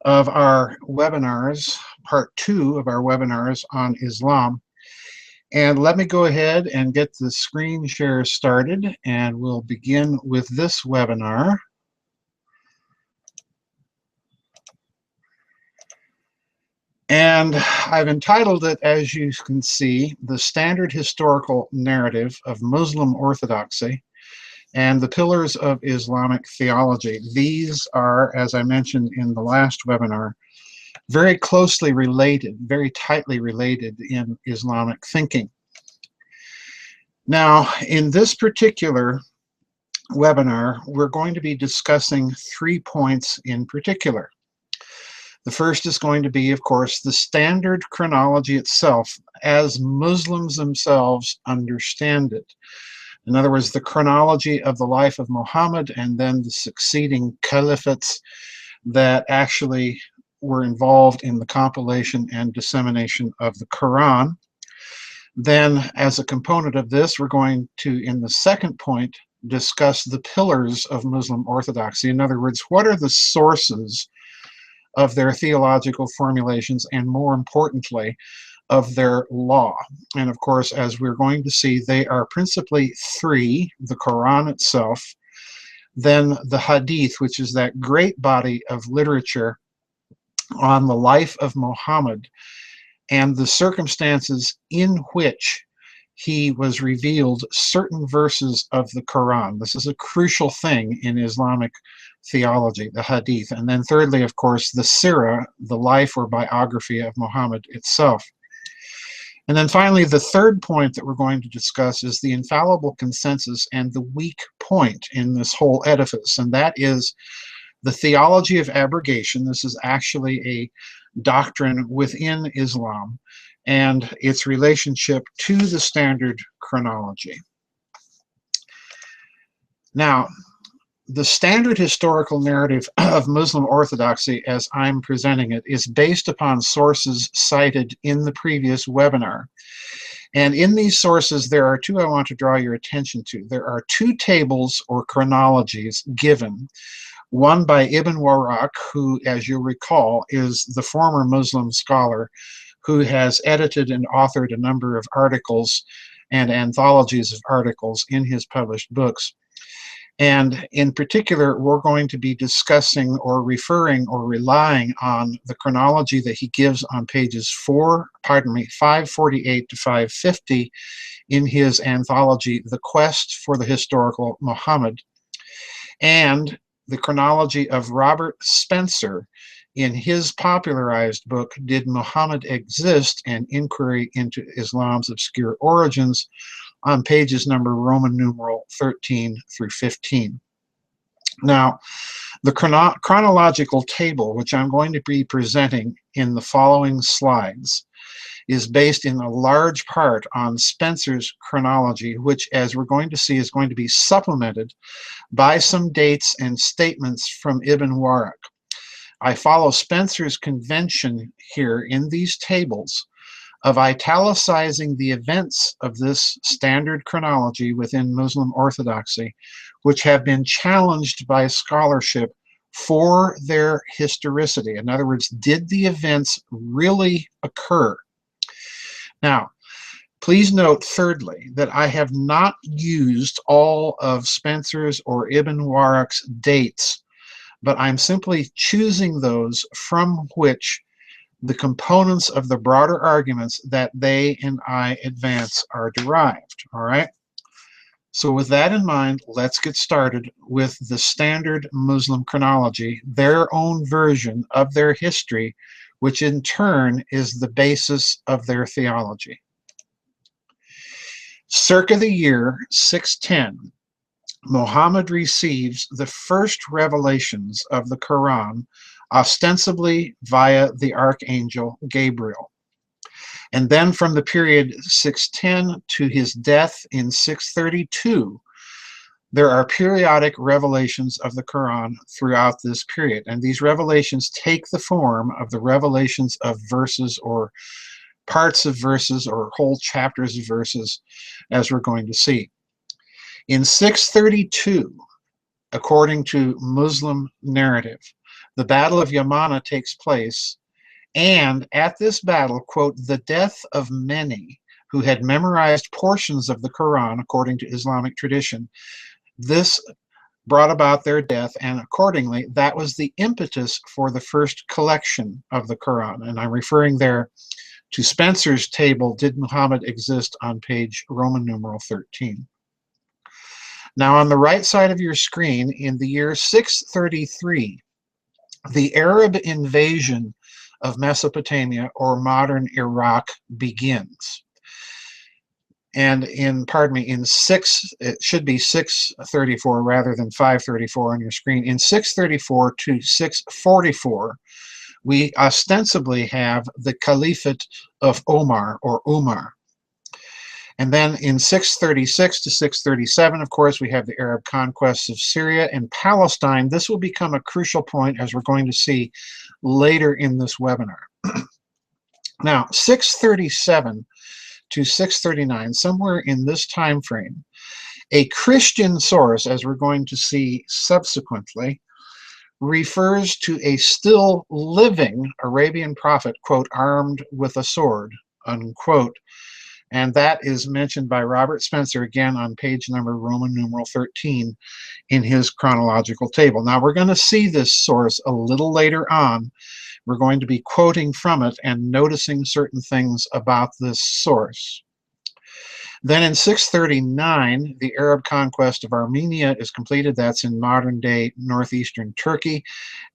of our webinars, part 2 of our webinars on Islam. And let me go ahead and get the screen share started, and we'll begin with this webinar. And I've entitled it, as you can see, The Standard Historical Narrative of Muslim Orthodoxy and the Pillars of Islamic Theology. These are, as I mentioned in the last webinar, very closely related, very tightly related in Islamic thinking. Now, in this particular webinar, we're going to be discussing 3 points in particular. The first is going to be, of course, the standard chronology itself as Muslims themselves understand it. In other words, the chronology of the life of Muhammad and then the succeeding caliphates that actually were involved in the compilation and dissemination of the Quran. Then, as a component of this, we're going to, in the second point, discuss the pillars of Muslim orthodoxy. In other words, what are the sources of their theological formulations, and more importantly, of their law. And of course, as we're going to see, they are principally 3: the Quran itself, then the Hadith, which is that great body of literature on the life of Muhammad and the circumstances in which he was revealed certain verses of the Quran. This is a crucial thing in Islamic theology, the Hadith. And then thirdly, of course, the Sirah, the life or biography of Muhammad itself. And then finally, the third point that we're going to discuss is the infallible consensus and the weak point in this whole edifice, and that is the theology of abrogation. This is actually a doctrine within Islam, and its relationship to the standard chronology. Now, the standard historical narrative of Muslim orthodoxy, as I'm presenting it, is based upon sources cited in the previous webinar. And in these sources, there are 2 I want to draw your attention to. There are 2 tables or chronologies given. One by Ibn Warraq, who, as you'll recall, is the former Muslim scholar who has edited and authored a number of articles and anthologies of articles in his published books. And in particular, we're going to be discussing or referring or relying on the chronology that he gives on pages 548 to 550 in his anthology, The Quest for the Historical Muhammad, and the chronology of Robert Spencer in his popularized book, Did Muhammad Exist? An Inquiry into Islam's Obscure Origins, on pages number Roman numeral 13 through 15. Now, the chronological table, which I'm going to be presenting in the following slides, is based in a large part on Spencer's chronology, which, as we're going to see, is going to be supplemented by some dates and statements from Ibn Warraq. I follow Spencer's convention here in these tables of italicizing the events of this standard chronology within Muslim orthodoxy, which have been challenged by scholarship for their historicity. In other words, did the events really occur? Now, please note, thirdly, that I have not used all of Spencer's or Ibn Warraq's dates, but I'm simply choosing those from which the components of the broader arguments that they and I advance are derived. All right? So with that in mind, let's get started with the standard Muslim chronology, their own version of their history, which in turn is the basis of their theology. Circa the year 610, Muhammad receives the first revelations of the Quran, ostensibly via the archangel Gabriel. And then from the period 610 to his death in 632, there are periodic revelations of the Quran throughout this period. And these revelations take the form of the revelations of verses or parts of verses or whole chapters of verses, as we're going to see. In 632, according to Muslim narrative, the Battle of Yamana takes place, and at this battle, quote, the death of many who had memorized portions of the Quran according to Islamic tradition. This brought about their death, and accordingly, that was the impetus for the first collection of the Quran. And I'm referring there to Spencer's table, Did Muhammad Exist, on page Roman numeral 13. Now, on the right side of your screen, in the year 633, the Arab invasion of Mesopotamia, or modern Iraq, begins. And in, pardon me, it should be 634 rather than 534 on your screen. In 634 to 644, we ostensibly have the Caliphate of Omar, or Umar. And then in 636 to 637, of course, we have the Arab conquests of Syria and Palestine. This will become a crucial point, as we're going to see later in this webinar. Now, 637 to 639, somewhere in this time frame, a Christian source, as we're going to see subsequently, refers to a still living Arabian prophet, quote, armed with a sword, unquote. And that is mentioned by Robert Spencer, again on page number Roman numeral 13 in his chronological table. Now, we're going to see this source a little later on. We're going to be quoting from it and noticing certain things about this source. Then in 639, the Arab conquest of Armenia is completed. That's in modern-day northeastern Turkey.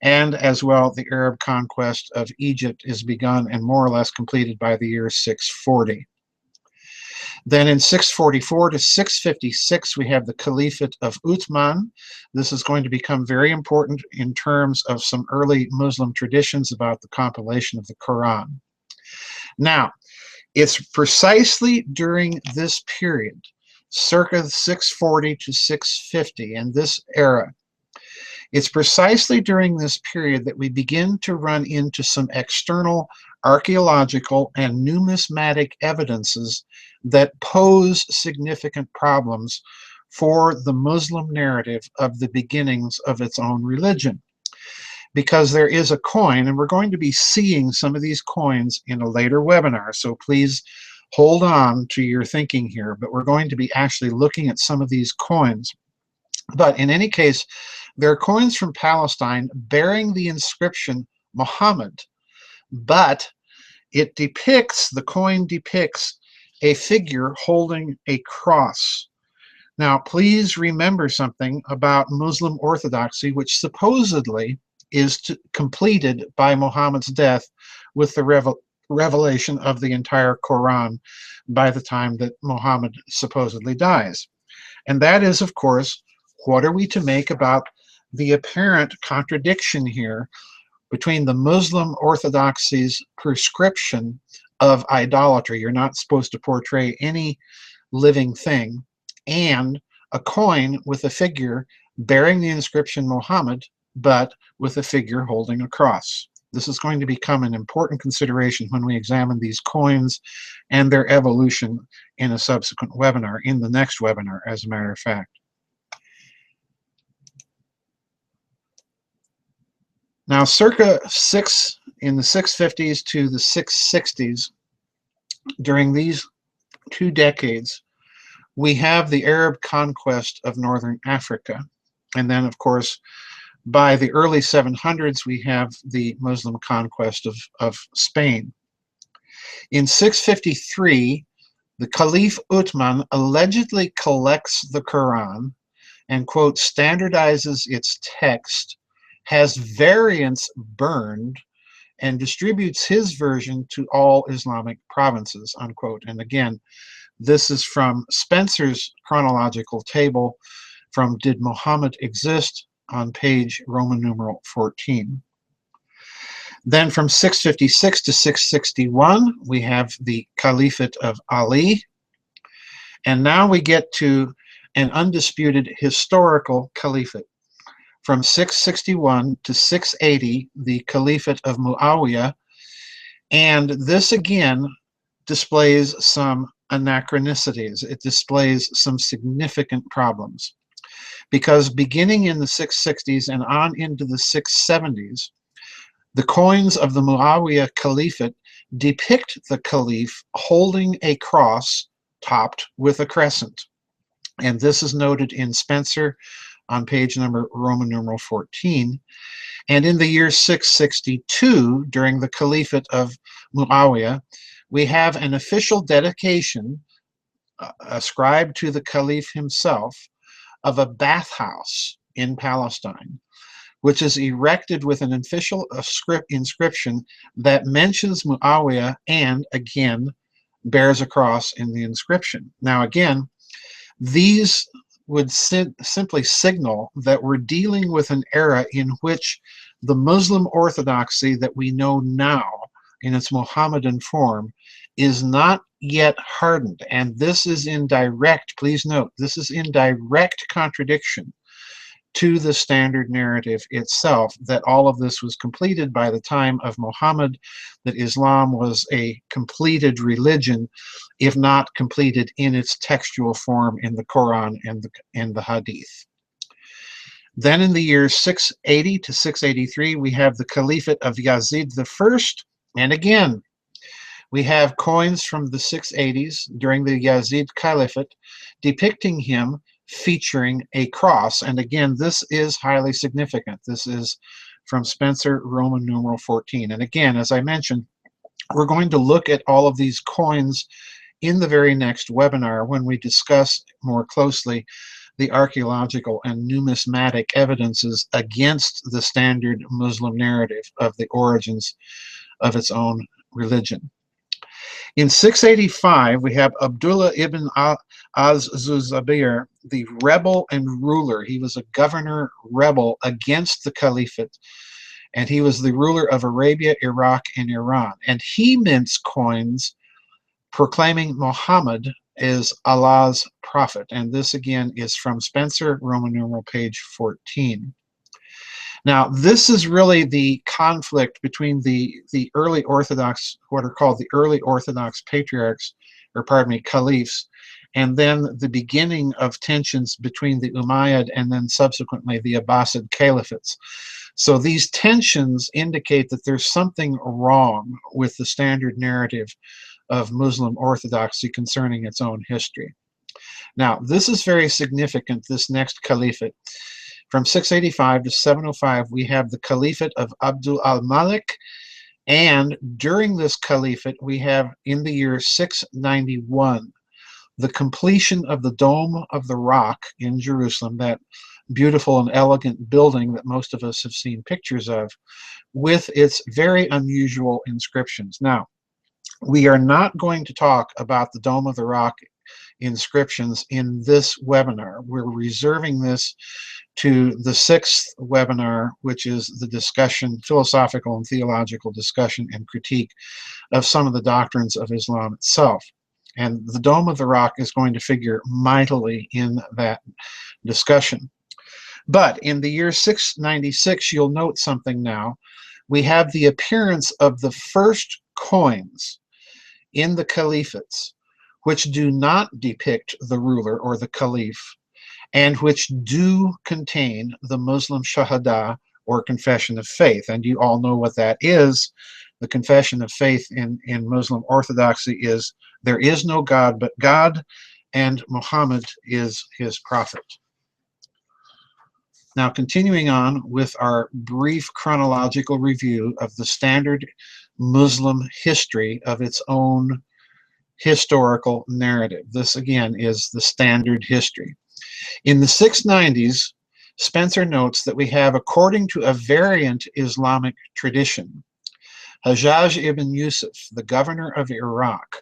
And as well, the Arab conquest of Egypt is begun and more or less completed by the year 640. Then in 644 to 656, we have the Caliphate of Uthman. This is going to become very important in terms of some early Muslim traditions about the compilation of the Quran. Now, it's precisely during this period, circa 640 to 650, and this era, it's precisely during this period that we begin to run into some external archaeological and numismatic evidences that pose significant problems for the Muslim narrative of the beginnings of its own religion. Because there is a coin, and we're going to be seeing some of these coins in a later webinar, so please hold on to your thinking here, but we're going to be actually looking at some of these coins. But in any case, there are coins from Palestine bearing the inscription Muhammad, but the coin depicts a figure holding a cross. Now, please remember something about Muslim Orthodoxy, which supposedly is completed by Muhammad's death with the revelation of the entire Quran by the time that Muhammad supposedly dies. And that is, of course, what are we to make about the apparent contradiction here between the Muslim Orthodoxy's prescription of idolatry? You're not supposed to portray any living thing, and a coin with a figure bearing the inscription Muhammad, but with a figure holding a cross. This is going to become an important consideration when we examine these coins and their evolution in a subsequent webinar, in the next webinar, as a matter of fact. Now, circa in the 650s to the 660s, during these 2 decades, we have the Arab conquest of northern Africa. And then, of course, by the early 700s, we have the Muslim conquest of Spain. In 653, the Caliph Uthman allegedly collects the Quran and, quote, standardizes its text, has variants burned, and distributes his version to all Islamic provinces, unquote. And again, this is from Spencer's chronological table from Did Muhammad Exist, on page Roman numeral 14. Then from 656 to 661, we have the Caliphate of Ali. And now we get to an undisputed historical caliphate. From 661 to 680, the Caliphate of Muawiyah. And this again displays some anachronicities. It displays some significant problems. because beginning in the 660s and on into the 670s, the coins of the Muawiyah Caliphate depict the caliph holding a cross topped with a crescent. And this is noted in Spencer on page number Roman numeral 14. And in the year 662, during the Caliphate of Muawiyah, we have an official dedication ascribed to the Caliph himself of a bathhouse in Palestine, which is erected with an official inscription that mentions Muawiyah and, again, bears a cross in the inscription. Now, again, these would simply signal that we're dealing with an era in which the Muslim orthodoxy that we know now in its Mohammedan form is not yet hardened. And this is in direct, please note, this is in direct contradiction to the standard narrative itself, that all of this was completed by the time of Muhammad, that Islam was a completed religion, if not completed in its textual form in the Quran and the Hadith. Then in the years 680 to 683, we have the Caliphate of Yazid I, and again, we have coins from the 680s during the Yazid Caliphate depicting him featuring a cross. And again, this is highly significant. This is from Spencer, Roman numeral 14. And again, as I mentioned, we're going to look at all of these coins in the very next webinar when we discuss more closely the archaeological and numismatic evidences against the standard Muslim narrative of the origins of its own religion. In 685, we have Abdullah ibn Az-Zuzabir, the rebel and ruler. He was a governor rebel against the caliphate, and he was the ruler of Arabia, Iraq, and Iran. And he mints coins proclaiming Muhammad as Allah's prophet. And this, again, is from Spencer, Roman numeral page 14. Now, this is really the conflict between the early Orthodox, what are called the early Orthodox patriarchs, or pardon me, caliphs, and then the beginning of tensions between the Umayyad and then subsequently the Abbasid caliphates. So these tensions indicate that there's something wrong with the standard narrative of Muslim orthodoxy concerning its own history. Now, this is very significant, this next caliphate. From 685 to 705, we have the Caliphate of Abdul al-Malik, and during this caliphate, we have in the year 691, the completion of the Dome of the Rock in Jerusalem, that beautiful and elegant building that most of us have seen pictures of, with its very unusual inscriptions. Now, we are not going to talk about the Dome of the Rock inscriptions in this webinar. We're reserving this to the 6th webinar, which is the discussion, philosophical and theological discussion and critique of some of the doctrines of Islam itself. And the Dome of the Rock is going to figure mightily in that discussion. But in the year 696, you'll note something now. We have the appearance of the first coins in the caliphates, which do not depict the ruler or the caliph, and which do contain the Muslim Shahada, or confession of faith. And you all know what that is. The confession of faith in Muslim orthodoxy is, there is no God but God, and Muhammad is his prophet. Now, continuing on with our brief chronological review of the standard Muslim history of its own historical narrative. This, again, is the standard history. In the 690s, Spencer notes that we have, according to a variant Islamic tradition, Hajjaj ibn Yusuf, the governor of Iraq,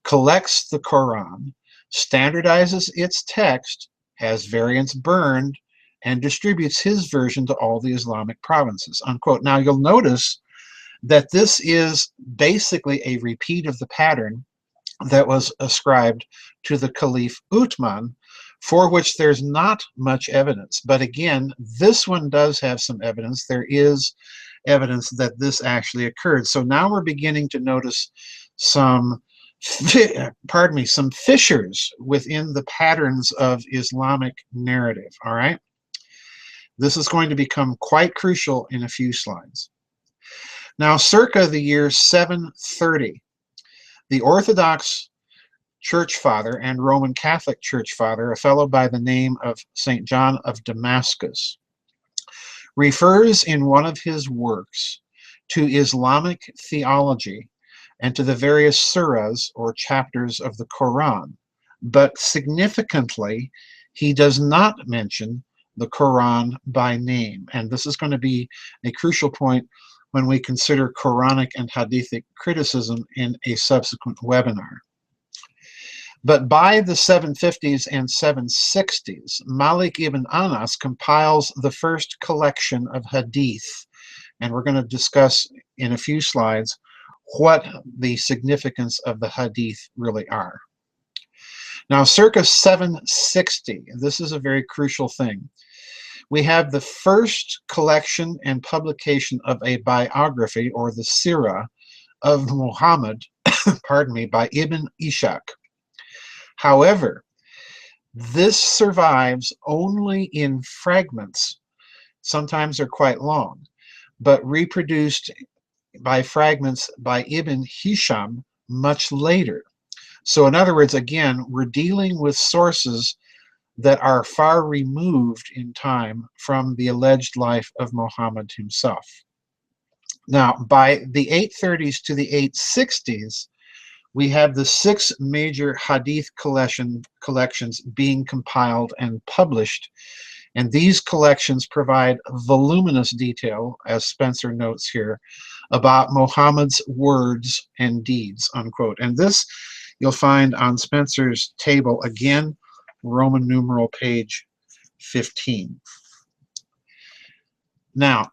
collects the Quran, standardizes its text, has variants burned, and distributes his version to all the Islamic provinces, unquote. Now, you'll notice that this is basically a repeat of the pattern that was ascribed to the Caliph Uthman, for which there's not much evidence. But again, this one does have some evidence. There is evidence that this actually occurred. So now we're beginning to notice some, some fissures within the patterns of Islamic narrative, all right? This is going to become quite crucial in a few slides. Now, circa the year 730, the Orthodox Church Father and Roman Catholic Church Father, a fellow by the name of St. John of Damascus, refers in one of his works to Islamic theology and to the various surahs or chapters of the Quran. But significantly, he does not mention the Quran by name. And this is going to be a crucial point when we consider Quranic and Hadithic criticism in a subsequent webinar. But by the 750s and 760s, Malik ibn Anas compiles the first collection of hadith. And we're going to discuss in a few slides what the significance of the hadith really are. Now, circa 760, this is a very crucial thing. We have the first collection and publication of a biography, or the Sirah, of Muhammad, pardon me, by Ibn Ishaq. However, this survives only in fragments. Sometimes they're quite long, but reproduced by fragments by Ibn Hisham much later. So in other words, again, we're dealing with sources that are far removed in time from the alleged life of Muhammad himself. Now, by the 830s to the 860s, we have the 6 major hadith collections being compiled and published, and these collections provide voluminous detail, as Spencer notes here, about Muhammad's words and deeds, unquote. And this you'll find on Spencer's table, again, Roman numeral page 15. Now,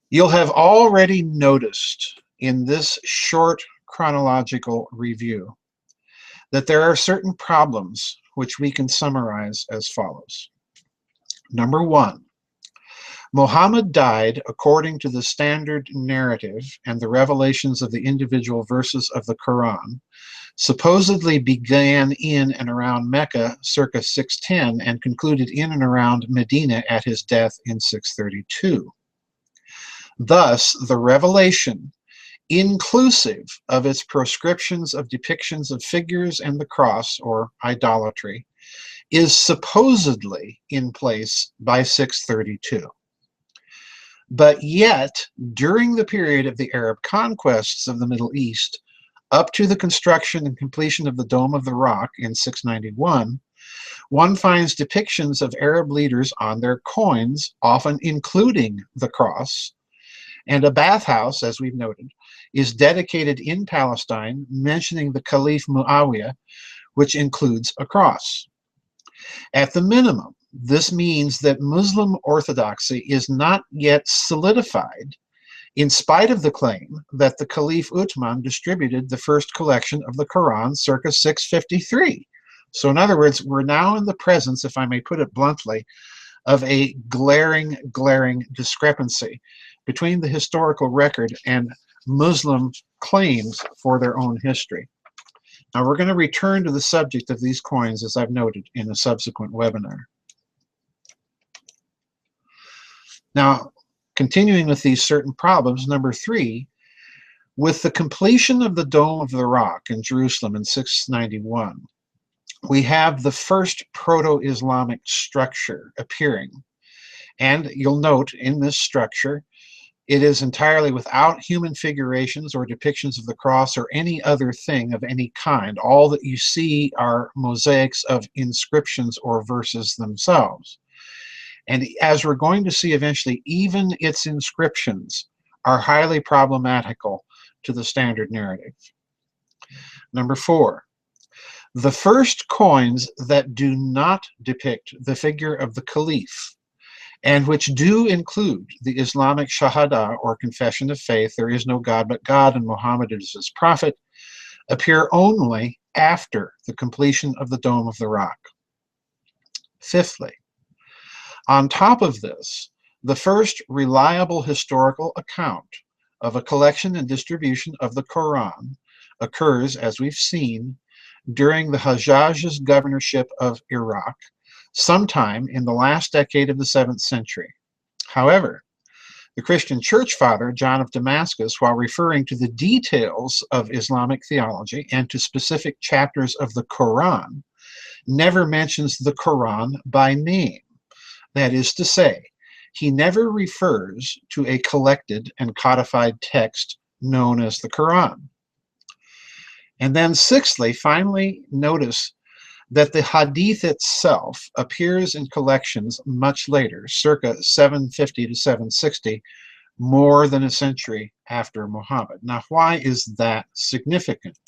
you'll have already noticed in this short chronological review that there are certain problems which we can summarize as follows. Number 1, Muhammad died according to the standard narrative and the revelations of the individual verses of the Quran, supposedly began in and around Mecca circa 610 and concluded in and around Medina at his death in 632. Thus, the revelation, inclusive of its proscriptions of depictions of figures and the cross, or idolatry, is supposedly in place by 632. But yet, during the period of the Arab conquests of the Middle East, up to the construction and completion of the Dome of the Rock in 691, one finds depictions of Arab leaders on their coins, often including the cross, and a bathhouse, as we've noted, is dedicated in Palestine, mentioning the Caliph Muawiyah, which includes a cross. At the minimum, this means that Muslim orthodoxy is not yet solidified, in spite of the claim that the Caliph Uthman distributed the first collection of the Quran circa 653. So in other words, we're now in the presence, if I may put it bluntly, of a glaring discrepancy between the historical record and Muslim claims for their own history. Now we're going to return to the subject of these coins, as I've noted, in a subsequent webinar. Now, continuing with these certain problems, number 3, with the completion of the Dome of the Rock in Jerusalem in 691, we have the first proto-Islamic structure appearing. And you'll note in this structure, it is entirely without human figurations or depictions of the cross or any other thing of any kind. All that you see are mosaics of inscriptions or verses themselves. And as we're going to see eventually, even its inscriptions are highly problematical to the standard narrative. Number 4, the first coins that do not depict the figure of the Caliph, and which do include the Islamic Shahada, or confession of faith, there is no God but God and Muhammad is his prophet, appear only after the completion of the Dome of the Rock. Fifthly, on top of this, the first reliable historical account of a collection and distribution of the Quran occurs, as we've seen, during the Hajjaj's governorship of Iraq, sometime in the last decade of the 7th century. However, the Christian church father, John of Damascus, while referring to the details of Islamic theology and to specific chapters of the Quran, never mentions the Quran by name. That is to say, he never refers to a collected and codified text known as the Quran. And then sixthly, finally, notice that the Hadith itself appears in collections much later, circa 750 to 760, more than a century after Muhammad. Now, why is that significant?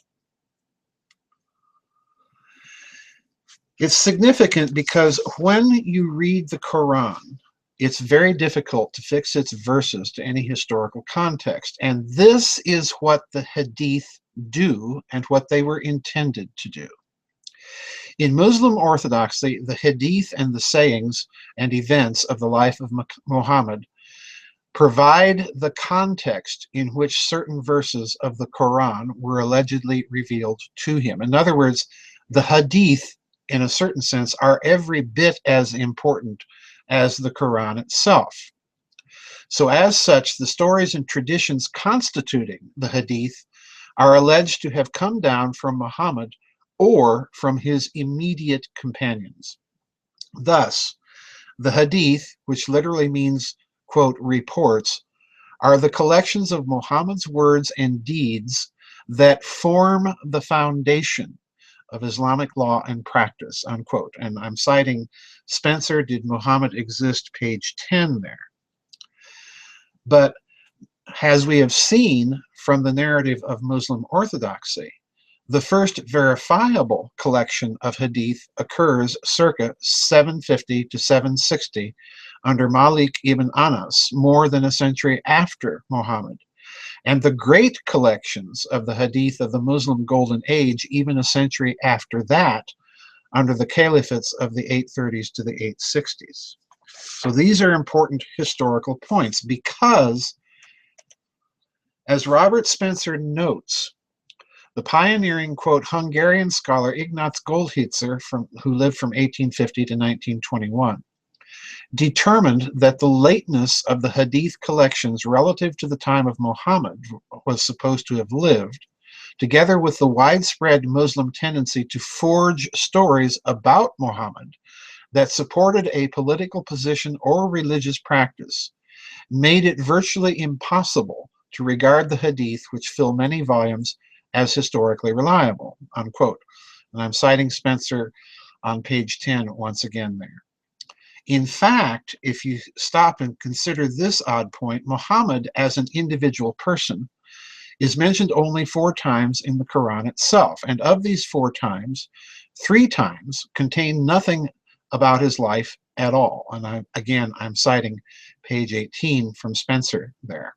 It's significant because when you read the Quran, it's very difficult to fix its verses to any historical context. And this is what the Hadith do and what they were intended to do. In Muslim Orthodoxy, the Hadith and the sayings and events of the life of Muhammad provide the context in which certain verses of the Quran were allegedly revealed to him. In other words, the Hadith, in a certain sense, are every bit as important as the Quran itself. So as such, the stories and traditions constituting the Hadith are alleged to have come down from Muhammad or from his immediate companions. Thus, the Hadith, which literally means, quote, reports, are the collections of Muhammad's words and deeds that form the foundation of Islamic law and practice, unquote. And I'm citing Spencer, Did Muhammad Exist, page 10 there. But as we have seen from the narrative of Muslim Orthodoxy, the first verifiable collection of Hadith occurs circa 750 to 760 under Malik ibn Anas, more than a century after Muhammad. And the great collections of the Hadith of the Muslim Golden Age, even a century after that, under the caliphates of the 830s to the 860s. So these are important historical points because, as Robert Spencer notes, the pioneering, quote, Hungarian scholar Ignaz Goldhitzer, who lived from 1850 to 1921, determined that the lateness of the Hadith collections relative to the time of Muhammad was supposed to have lived, together with the widespread Muslim tendency to forge stories about Muhammad that supported a political position or religious practice, made it virtually impossible to regard the Hadith, which fill many volumes, as historically reliable, unquote. And I'm citing Spencer on page 10 once again there. In fact, if you stop and consider this odd point, Muhammad as an individual person is mentioned only 4 times in the Quran itself. And of these 4 times, 3 times contain nothing about his life at all. And I'm citing page 18 from Spencer there.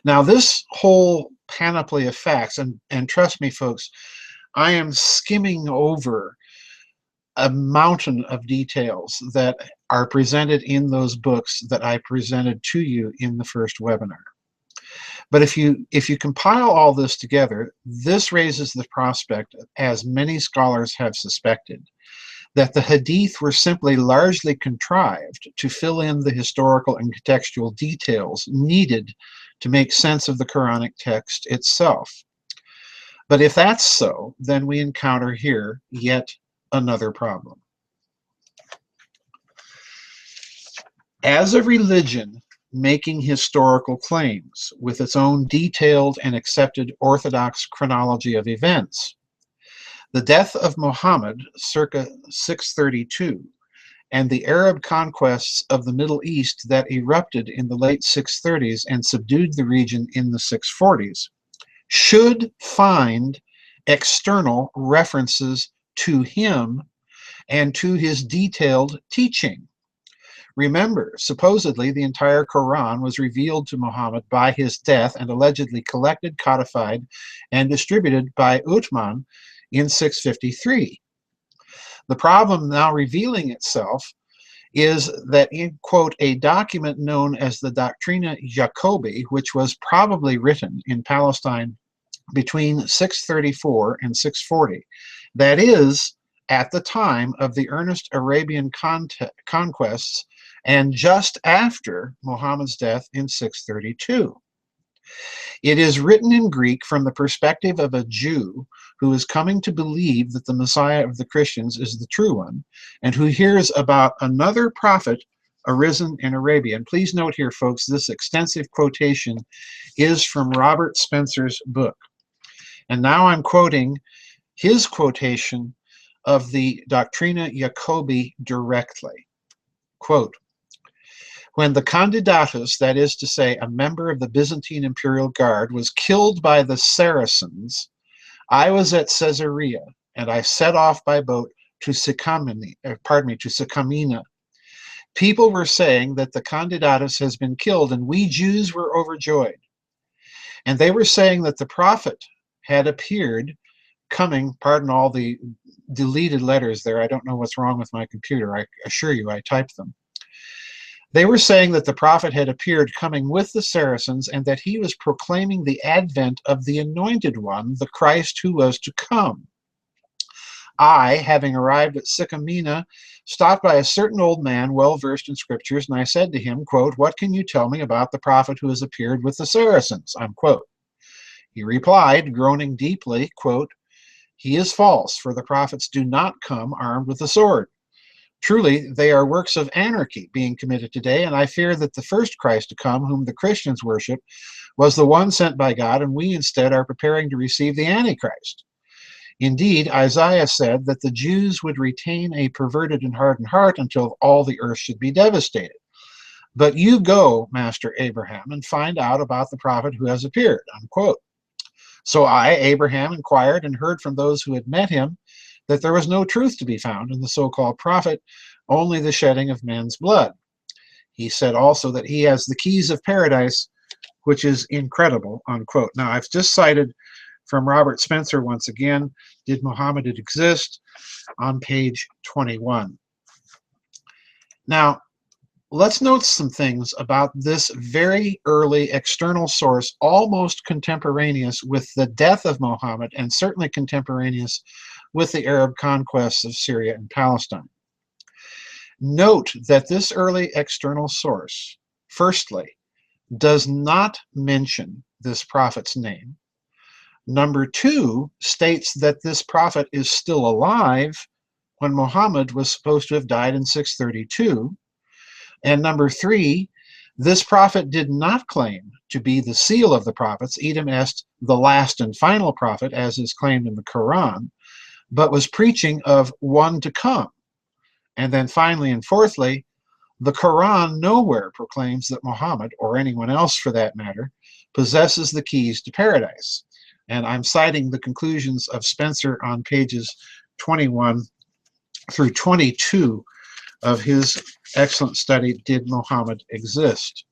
Now, this whole panoply of facts, and trust me, folks, I am skimming over a mountain of details that are presented in those books that I presented to you in the first webinar. But if you compile all this together, this raises the prospect, as many scholars have suspected, that the Hadith were simply largely contrived to fill in the historical and contextual details needed to make sense of the Quranic text itself. But if that's so, then we encounter here yet another problem. As a religion making historical claims with its own detailed and accepted orthodox chronology of events, the death of Muhammad circa 632 and the Arab conquests of the Middle East that erupted in the late 630s and subdued the region in the 640s should find external references to him and to his detailed teaching. Remember, supposedly the entire Quran was revealed to Muhammad by his death and allegedly collected, codified, and distributed by Uthman in 653. The problem now revealing itself is that in, quote, a document known as the Doctrina Jacobi, which was probably written in Palestine between 634 and 640, that is, at the time of the earnest Arabian conquests and just after Muhammad's death in 632. It is written in Greek from the perspective of a Jew who is coming to believe that the Messiah of the Christians is the true one, and who hears about another prophet arisen in Arabia. And please note here, folks, this extensive quotation is from Robert Spencer's book. And now I'm quoting his quotation of the Doctrina Jacobi directly. Quote, when the candidatus, that is to say, a member of the Byzantine Imperial Guard, was killed by the Saracens, I was at Caesarea, and I set off by boat to Sycamina. People were saying that the candidatus has been killed, and we Jews were overjoyed. And they were saying that the prophet had appeared coming, pardon all the deleted letters there, I don't know what's wrong with my computer, I assure you I typed them. They were saying that the prophet had appeared coming with the Saracens and that he was proclaiming the advent of the anointed one, the Christ who was to come. I, having arrived at Sycamina, stopped by a certain old man well versed in scriptures, and I said to him, quote, what can you tell me about the prophet who has appeared with the Saracens? Unquote. He replied, groaning deeply, quote, he is false, for the prophets do not come armed with a sword. Truly, they are works of anarchy being committed today, and I fear that the first Christ to come, whom the Christians worship, was the one sent by God, and we instead are preparing to receive the Antichrist. Indeed, Isaiah said that the Jews would retain a perverted and hardened heart until all the earth should be devastated. But you go, Master Abraham, and find out about the prophet who has appeared, unquote. So I, Abraham, inquired and heard from those who had met him that there was no truth to be found in the so-called prophet, only the shedding of men's blood. He said also that he has the keys of paradise, which is incredible, unquote. Now, I've just cited from Robert Spencer once again, Did Muhammad Exist? On page 21. Now, let's note some things about this very early external source, almost contemporaneous with the death of Muhammad, and certainly contemporaneous with the Arab conquests of Syria and Palestine. Note that this early external source, firstly, does not mention this prophet's name. Number two, states that this prophet is still alive when Muhammad was supposed to have died in 632. And number three, this prophet did not claim to be the seal of the prophets, idem est, the last and final prophet, as is claimed in the Quran, but was preaching of one to come. And then finally and fourthly, the Quran nowhere proclaims that Muhammad, or anyone else for that matter, possesses the keys to paradise. And I'm citing the conclusions of Spencer on pages 21 through 22 of his excellent study, Did Muhammad Exist?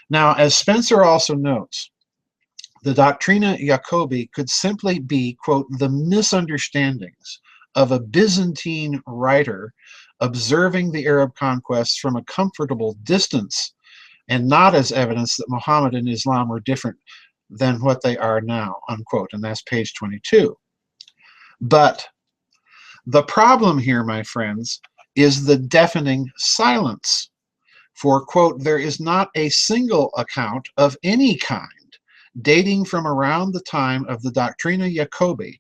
Now, as Spencer also notes, the Doctrina Jacobi could simply be, quote, the misunderstandings of a Byzantine writer observing the Arab conquests from a comfortable distance, and not as evidence that Muhammad and Islam were different than what they are now, unquote. And that's page 22. But the problem here, my friends, is the deafening silence. For, quote, there is not a single account of any kind dating from around the time of the Doctrina Jacobi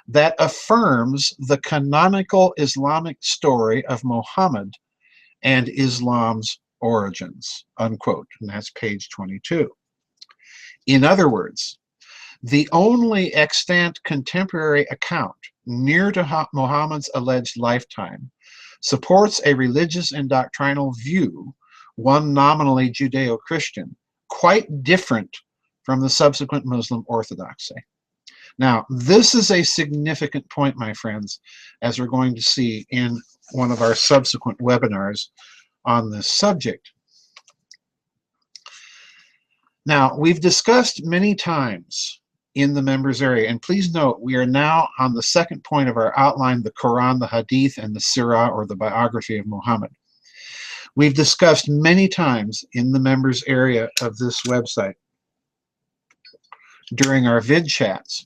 that affirms the canonical Islamic story of Muhammad and Islam's origins, unquote. And that's page 22. In other words, the only extant contemporary account near to Muhammad's alleged lifetime supports a religious and doctrinal view, one nominally Judeo-Christian, quite different from the subsequent Muslim orthodoxy. Now, this is a significant point, my friends, as we're going to see in one of our subsequent webinars on this subject. Now, we've discussed many times in the members area, and please note we are now on the second point of our outline, the Quran, the Hadith, and the Sirah, or the biography of Muhammad. We've discussed many times in the members area of this website during our vid chats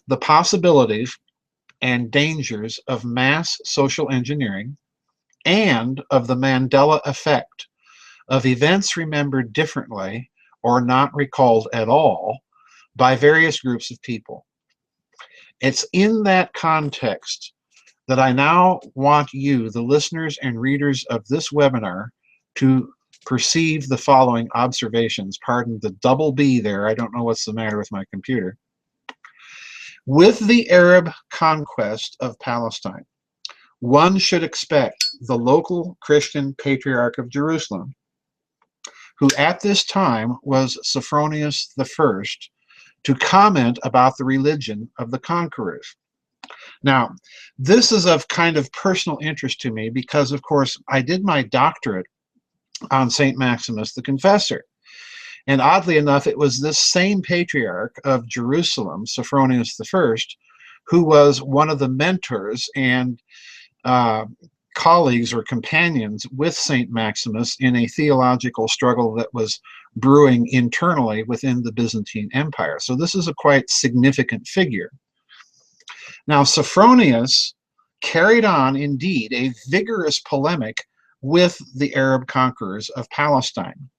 the possibilities and dangers of mass social engineering and of the Mandela effect, of events remembered differently or not recalled at all by various groups of people. It's in that context that I now want you, the listeners and readers of this webinar, to perceive the following observations. Pardon the double B there. I don't know what's the matter with my computer. With the Arab conquest of Palestine, one should expect the local Christian Patriarch of Jerusalem, who at this time was Sophronius I, to comment about the religion of the conquerors. Now, this is of kind of personal interest to me because, of course, I did my doctorate on St. Maximus the Confessor. And oddly enough, it was this same Patriarch of Jerusalem, Sophronius I, who was one of the mentors and colleagues or companions with St. Maximus in a theological struggle that was brewing internally within the Byzantine Empire. So this is a quite significant figure. Now, Sophronius carried on, indeed, a vigorous polemic with the Arab conquerors of Palestine.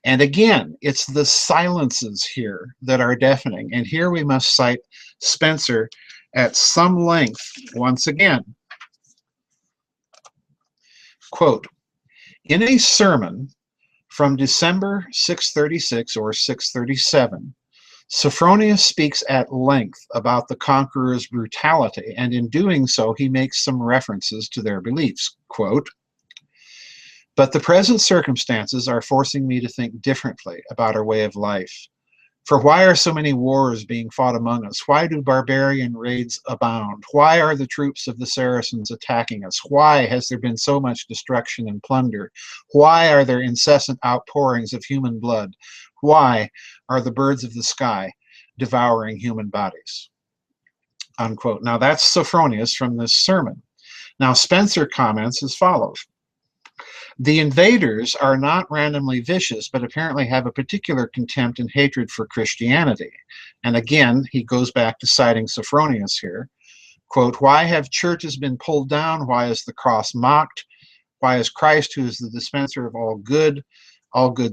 And again, it's the silences here that are deafening. And here we must cite Spencer at some length once again. Quote, in a sermon from December 636 or 637, Sophronius speaks at length about the conqueror's brutality, and in doing so, he makes some references to their beliefs. Quote, but the present circumstances are forcing me to think differently about our way of life. For why are so many wars being fought among us? Why do barbarian raids abound? Why are the troops of the Saracens attacking us? Why has there been so much destruction and plunder? Why are there incessant outpourings of human blood? Why are the birds of the sky devouring human bodies? Unquote. Now that's Sophronius from this sermon. Now Spencer comments as follows. The invaders are not randomly vicious, but apparently have a particular contempt and hatred for Christianity. And again, he goes back to citing Sophronius here. Quote, why have churches been pulled down? Why is the cross mocked? Why is Christ, who is the dispenser of all good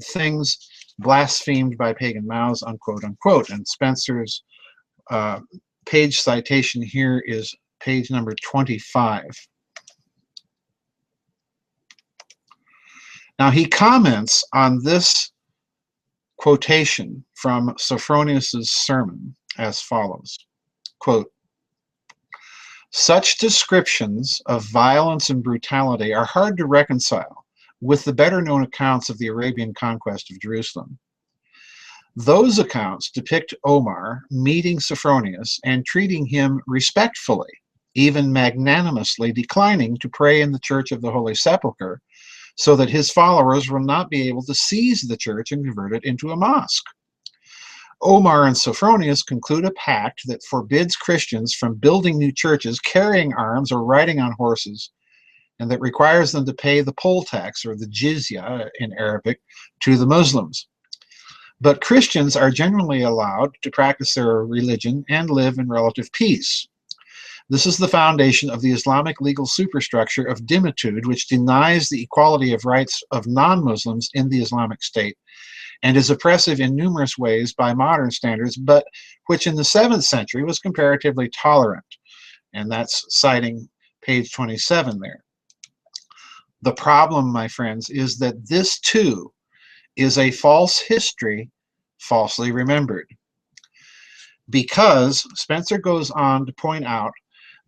things, blasphemed by pagan mouths? Unquote, unquote. And Spencer's page citation here is page number 25. Now he comments on this quotation from Sophronius's sermon as follows, quote, such descriptions of violence and brutality are hard to reconcile with the better known accounts of the Arabian conquest of Jerusalem. Those accounts depict Omar meeting Sophronius and treating him respectfully, even magnanimously declining to pray in the Church of the Holy Sepulchre, so that his followers will not be able to seize the church and convert it into a mosque. Omar and Sophronius conclude a pact that forbids Christians from building new churches, carrying arms, or riding on horses, and that requires them to pay the poll tax, or the jizya in Arabic, to the Muslims. But Christians are generally allowed to practice their religion and live in relative peace. This is the foundation of the Islamic legal superstructure of dhimitude, which denies the equality of rights of non-Muslims in the Islamic State and is oppressive in numerous ways by modern standards, but which in the 7th century was comparatively tolerant. And that's citing page 27 there. The problem, my friends, is that this too is a false history, falsely remembered. Because Spencer goes on to point out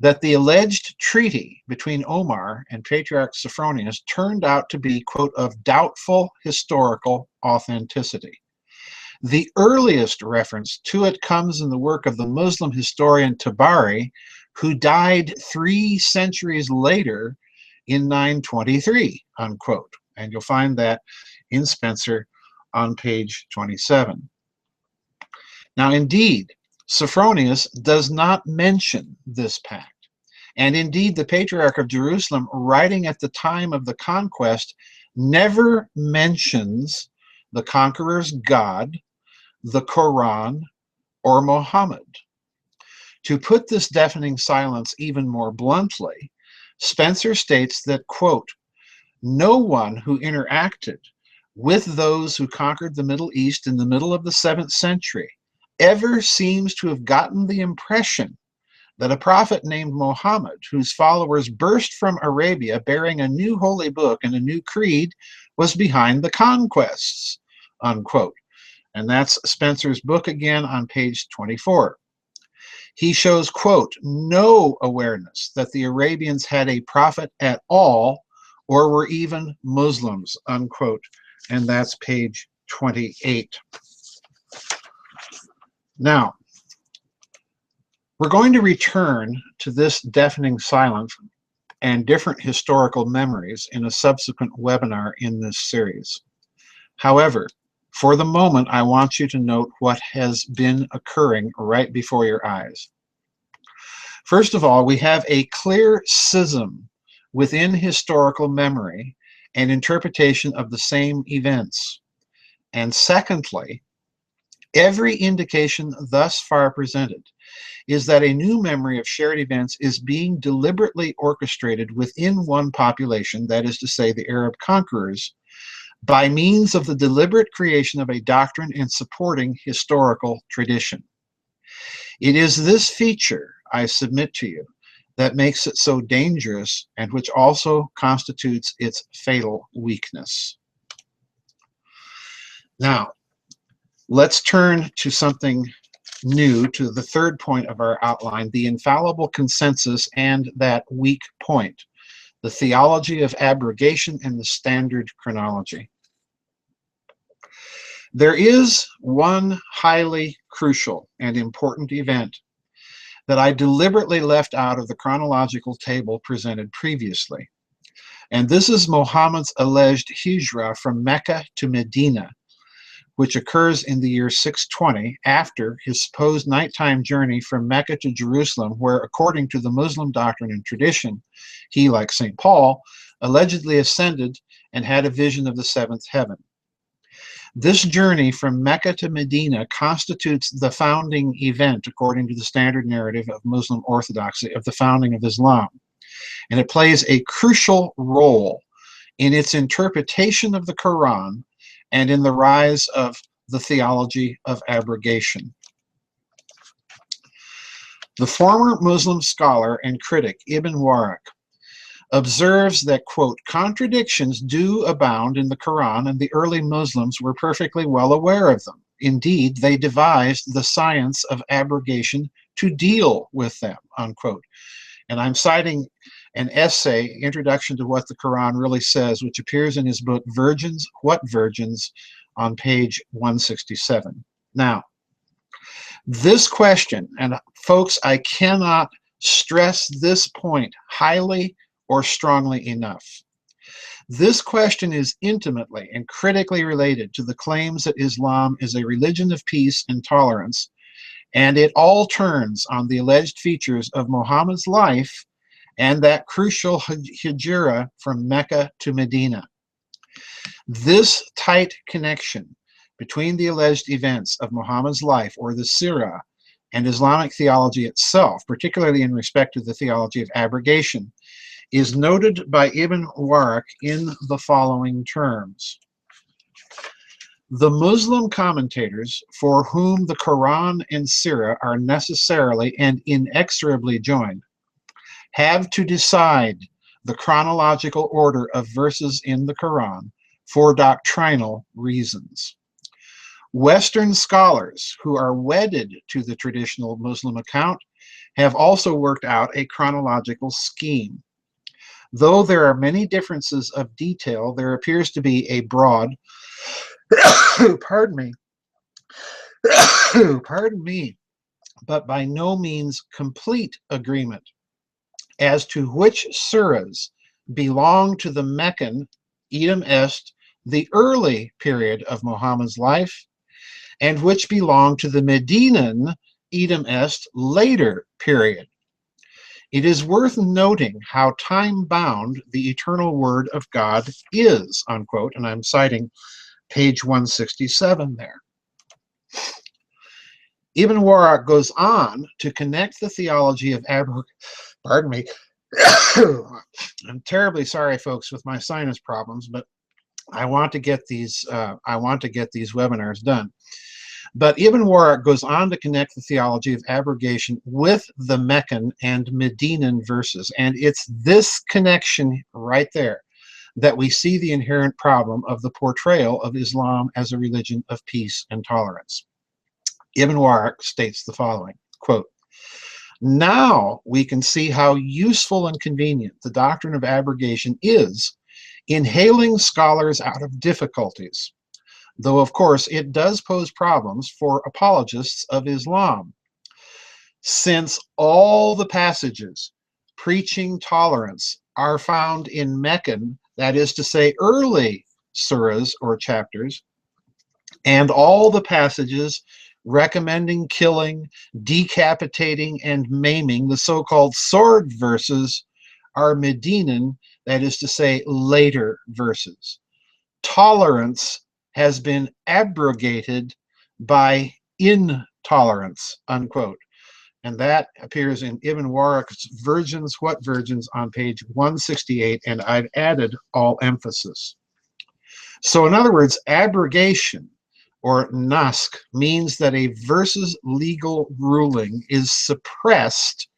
that the alleged treaty between Omar and Patriarch Sophronius turned out to be, quote, of doubtful historical authenticity. The earliest reference to it comes in the work of the Muslim historian Tabari, who died 3 centuries later in 923, unquote. And you'll find that in Spencer on page 27. Now, indeed, Sophronius does not mention this pact. And indeed, the Patriarch of Jerusalem, writing at the time of the conquest, never mentions the conqueror's God, the Quran, or Muhammad. To put this deafening silence even more bluntly, Spencer states that, quote, no one who interacted with those who conquered the Middle East in the middle of the 7th century ever seems to have gotten the impression that a prophet named Muhammad, whose followers burst from Arabia bearing a new holy book and a new creed, was behind the conquests, unquote. And that's Spencer's book again on page 24. He shows, quote, no awareness that the Arabians had a prophet at all or were even Muslims, unquote. And that's page 28. Now, we're going to return to this deafening silence and different historical memories in a subsequent webinar in this series. However, for the moment, I want you to note what has been occurring right before your eyes. First of all, we have a clear schism within historical memory and interpretation of the same events. And secondly, every indication thus far presented is that a new memory of shared events is being deliberately orchestrated within one population, that is to say, the Arab conquerors, by means of the deliberate creation of a doctrine and supporting historical tradition. It is this feature, I submit to you, that makes it so dangerous and which also constitutes its fatal weakness. Now, let's turn to something new, to the third point of our outline, the infallible consensus and that weak point, the theology of abrogation and the standard chronology. There is one highly crucial and important event that I deliberately left out of the chronological table presented previously. And this is Muhammad's alleged hijrah from Mecca to Medina, which occurs in the year 620 after his supposed nighttime journey from Mecca to Jerusalem, where, according to the Muslim doctrine and tradition, he, like St. Paul, allegedly ascended and had a vision of the seventh heaven. This journey from Mecca to Medina constitutes the founding event, according to the standard narrative of Muslim Orthodoxy, of the founding of Islam. And it plays a crucial role in its interpretation of the Quran and in the rise of the theology of abrogation. The former Muslim scholar and critic Ibn Waraq observes that, quote, contradictions do abound in the Quran, and the early Muslims were perfectly well aware of them. Indeed, they devised the science of abrogation to deal with them, unquote. And I'm citing an essay, Introduction to What the Quran Really Says, which appears in his book, Virgins, What Virgins, on page 167. Now, this question, and folks, I cannot stress this point highly or strongly enough. This question is intimately and critically related to the claims that Islam is a religion of peace and tolerance, and it all turns on the alleged features of Muhammad's life and that crucial hijrah from Mecca to Medina. This tight connection between the alleged events of Muhammad's life, or the Sirah, and Islamic theology itself, particularly in respect to the theology of abrogation, is noted by Ibn Waraq in the following terms. The Muslim commentators, for whom the Quran and Sirah are necessarily and inexorably joined, have to decide the chronological order of verses in the Quran for doctrinal reasons. Western scholars who are wedded to the traditional Muslim account have also worked out a chronological scheme. Though there are many differences of detail, there appears to be a broad, pardon me, but by no means complete agreement as to which surahs belong to the Meccan, idem est, the early period of Muhammad's life, and which belong to the Medinan, idem est, later period. It is worth noting how time-bound the eternal word of God is, unquote, and I'm citing page 167 there. Ibn Warraq goes on to connect the theology of pardon me. I'm terribly sorry, folks, with my sinus problems, but I want to get these webinars done. But Ibn Warraq goes on to connect the theology of abrogation with the Meccan and Medinan verses, and it's this connection right there that we see the inherent problem of the portrayal of Islam as a religion of peace and tolerance. Ibn Warraq states the following, quote, "Now we can see how useful and convenient the doctrine of abrogation is in hailing scholars out of difficulties, though of course it does pose problems for apologists of Islam, since all the passages preaching tolerance are found in Meccan, that is to say early surahs or chapters, and all the passages recommending killing, decapitating, and maiming, the so-called sword verses, are Medinan, that is to say later verses. Tolerance has been abrogated by intolerance," unquote. And that appears in Ibn Warraq's Virgins, What Virgins on page 168, and I've added all emphasis. So in other words, abrogation or naskh means that a verse's legal ruling is suppressed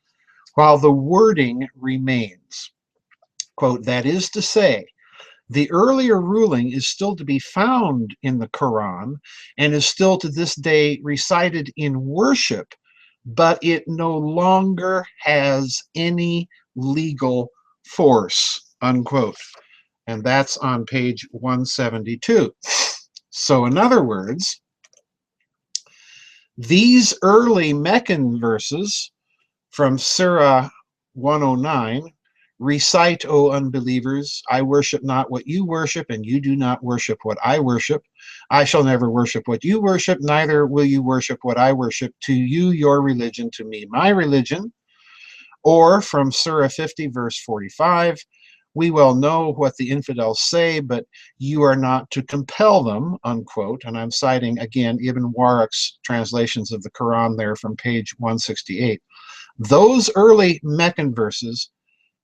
while the wording remains. Quote, "That is to say, the earlier ruling is still to be found in the Quran and is still to this day recited in worship, but it no longer has any legal force," unquote. And that's on page 172. So in other words, these early Meccan verses from Surah 109 recite, "O unbelievers, I worship not what you worship, and you do not worship what I worship. I shall never worship what you worship, neither will you worship what I worship. To you your religion, to me my religion." Or from Surah 50, verse 45, "We well know what the infidels say, but you are not to compel them," unquote. And I'm citing, again, Ibn Warraq's translations of the Quran there from page 168. Those early Meccan verses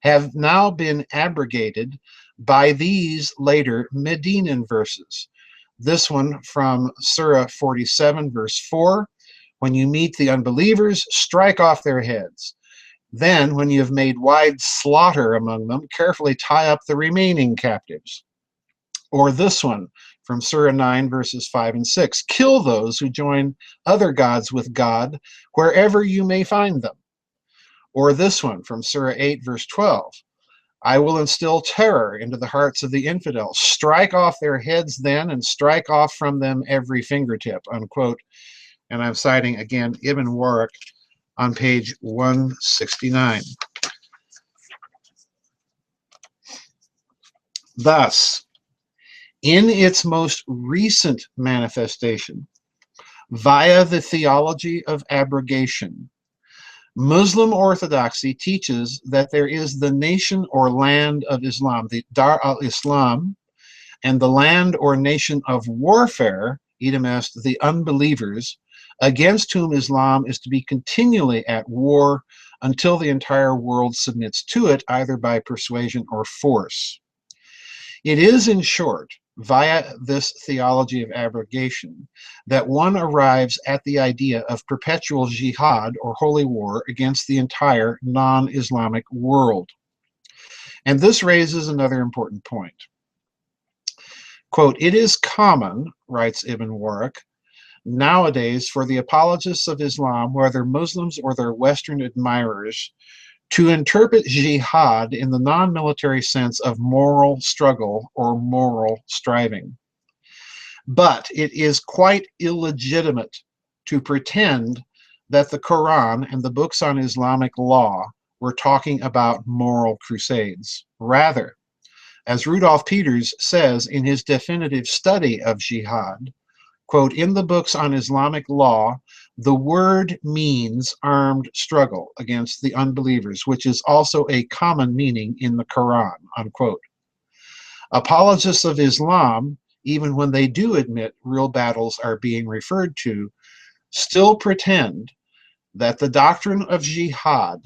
have now been abrogated by these later Medinan verses. This one from Surah 47, verse 4, "When you meet the unbelievers, strike off their heads. Then, when you have made wide slaughter among them, carefully tie up the remaining captives." Or this one from Surah 9, verses 5 and 6, "Kill those who join other gods with God, wherever you may find them." Or this one from Surah 8, verse 12, "I will instill terror into the hearts of the infidels. Strike off their heads then, and strike off from them every fingertip," unquote. And I'm citing, again, Ibn Warraq on page 169. Thus, in its most recent manifestation, via the theology of abrogation, Muslim Orthodoxy teaches that there is the nation or land of Islam, the Dar al-Islam, and the land or nation of warfare, idem est, the unbelievers, against whom Islam is to be continually at war until the entire world submits to it, either by persuasion or force. It is, in short, via this theology of abrogation that one arrives at the idea of perpetual jihad or holy war against the entire non-Islamic world. And this raises another important point. Quote, "It is common," writes Ibn Warraq, "nowadays for the apologists of Islam, whether Muslims or their Western admirers, to interpret jihad in the non-military sense of moral struggle or moral striving. But it is quite illegitimate to pretend that the Quran and the books on Islamic law were talking about moral crusades. Rather, as Rudolf Peters says in his definitive study of jihad, quote, "In the books on Islamic law, the word means armed struggle against the unbelievers, which is also a common meaning in the Quran," unquote. Apologists of Islam, even when they do admit real battles are being referred to, still pretend that the doctrine of jihad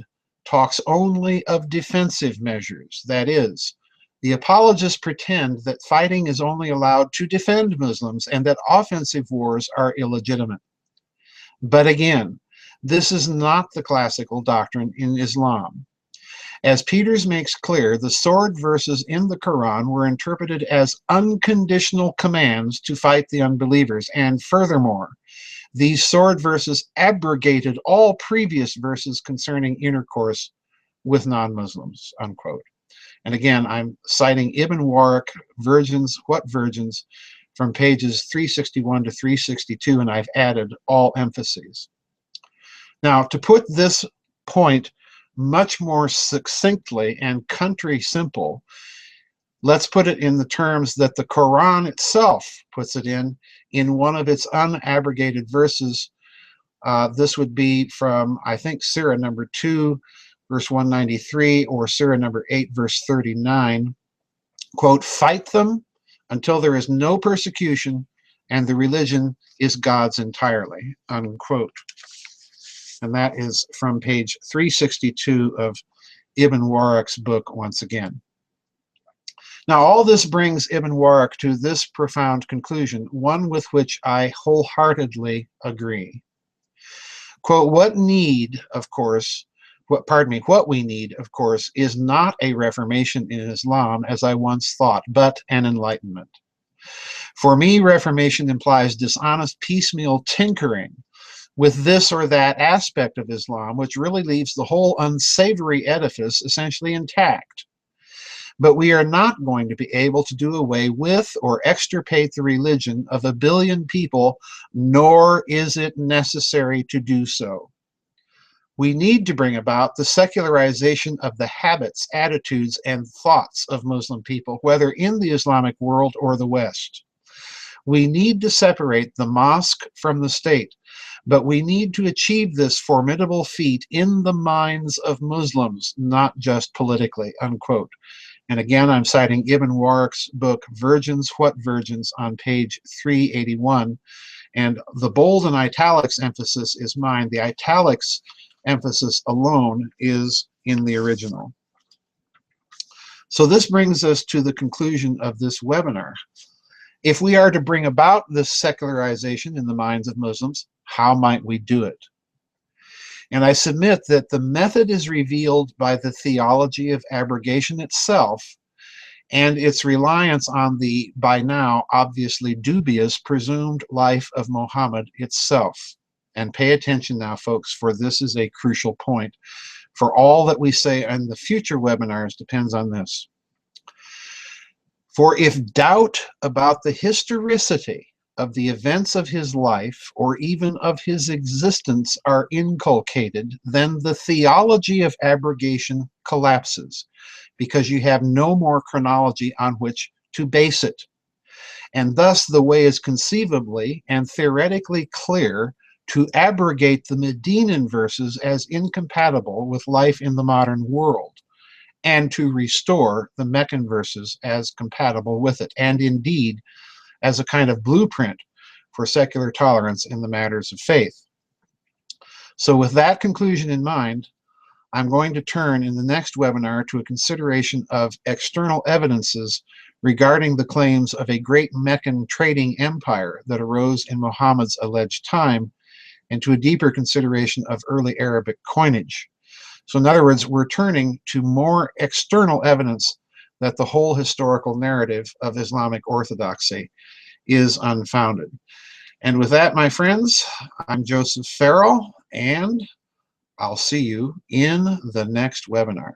talks only of defensive measures. That is, the apologists pretend that fighting is only allowed to defend Muslims and that offensive wars are illegitimate. But again, this is not the classical doctrine in Islam. As Peters makes clear, the sword verses in the Quran were interpreted as unconditional commands to fight the unbelievers, and furthermore, these sword verses abrogated all previous verses concerning intercourse with non-Muslims, unquote. And again, I'm citing Ibn Waraq, Virgins, What Virgins, from pages 361 to 362, and I've added all emphases. Now, to put this point much more succinctly and country simple, let's put it in the terms that the Quran itself puts it in one of its unabrogated verses. This would be from, I think, Surah number 2, verse 193, or Surah number 8, verse 39. Quote, "Fight them until there is no persecution and the religion is God's entirely," unquote. And that is from page 362 of Ibn Waraq's book once again. Now, all this brings Ibn Waraq to this profound conclusion, one with which I wholeheartedly agree. Quote, what we need, of course, is not a reformation in Islam, as I once thought, but an enlightenment. For me, reformation implies dishonest piecemeal tinkering with this or that aspect of Islam, which really leaves the whole unsavory edifice essentially intact. But we are not going to be able to do away with or extirpate the religion of a billion people, nor is it necessary to do so. We need to bring about the secularization of the habits, attitudes, and thoughts of Muslim people, whether in the Islamic world or the West. We need to separate the mosque from the state, but we need to achieve this formidable feat in the minds of Muslims, not just politically, unquote. And again, I'm citing Ibn Waraq's book, Virgins, What Virgins, on page 381. And the bold and italics emphasis is mine. The italics emphasis alone is in the original. So this brings us to the conclusion of this webinar. If we are to bring about this secularization in the minds of Muslims, how might we do it? And I submit that the method is revealed by the theology of abrogation itself and its reliance on the, by now, obviously dubious presumed life of Muhammad itself. And pay attention now, folks, for this is a crucial point. For all that we say in the future webinars depends on this. For if doubt about the historicity of the events of his life, or even of his existence, are inculcated, then the theology of abrogation collapses, because you have no more chronology on which to base it. And thus the way is conceivably and theoretically clear to abrogate the Medinan verses as incompatible with life in the modern world, and to restore the Meccan verses as compatible with it, and indeed as a kind of blueprint for secular tolerance in the matters of faith. So with that conclusion in mind, I'm going to turn in the next webinar to a consideration of external evidences regarding the claims of a great Meccan trading empire that arose in Muhammad's alleged time, and to a deeper consideration of early Arabic coinage. So in other words, we're turning to more external evidence that the whole historical narrative of Islamic orthodoxy is unfounded. And with that, my friends, I'm Joseph Farrell, and I'll see you in the next webinar.